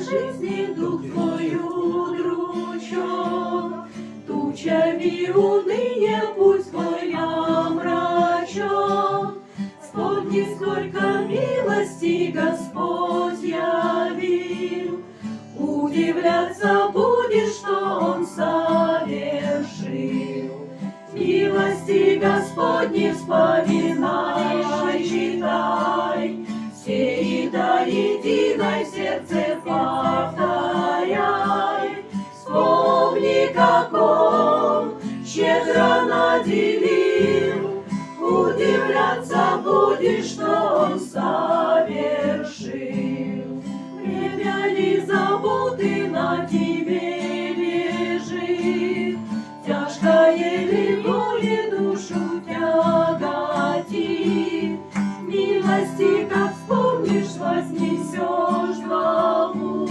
жизни дух твой удручен, тучами уныние путь твой омрачен. Вспомни, сколько милости Господь явил, удивляться будешь, что Он совершил. Милости Господни вспоминай, читай, все и до единой в сердце повторяй. Вспомни, как Он щедро наделил, удивляться будешь, что Он совершил. Время ли заботы на тебе лежит, тяжкое ли горе душу тяготит? Милости, как вспомнишь, вознесешь хвалу,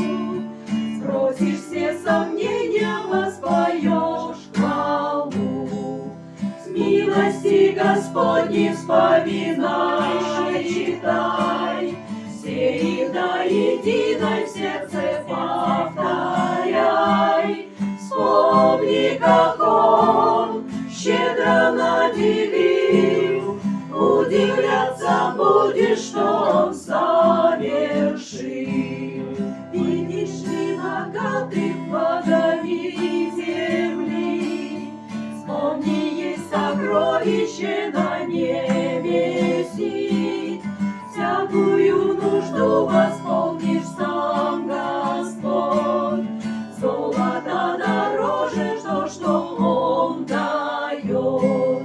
сбросишь все сомнения, воспоешь хвалу. С милости Господней вспоминай, читай, все их до единой в сердце повторяй. Вспомни, как Он щедро наделил, удивляться будешь, что Он совершил. Видишь ли богатых богами земли, вспомни, есть сокровище на небеси. Всякую нужду восполнишь сам Господь, золото дороже то, что Он дает.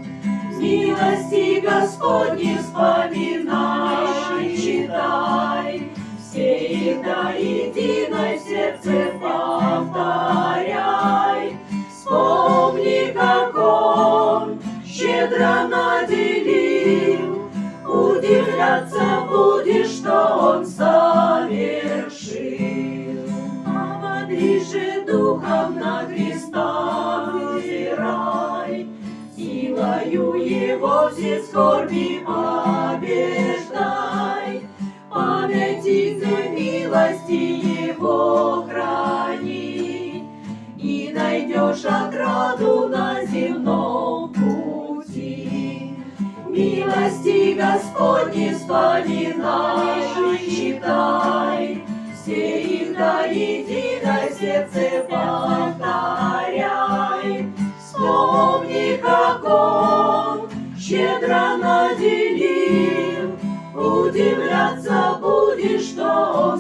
Милости Господни вспоминай, читай, все их до единой в сердце повторяй. Вспомни, как Он щедро наделил, удивляться будешь, что Он совершил. Ободришь же духом на Христа взирай, силою Его все скорби побеждай. Памятью милости Его храни, и найдешь отраду на земном пути. Милости Господни вспоминай, читай, все их до единой в сердце повторяй. Вспомни, как Он щедро наделил, удивляться будешь, что Он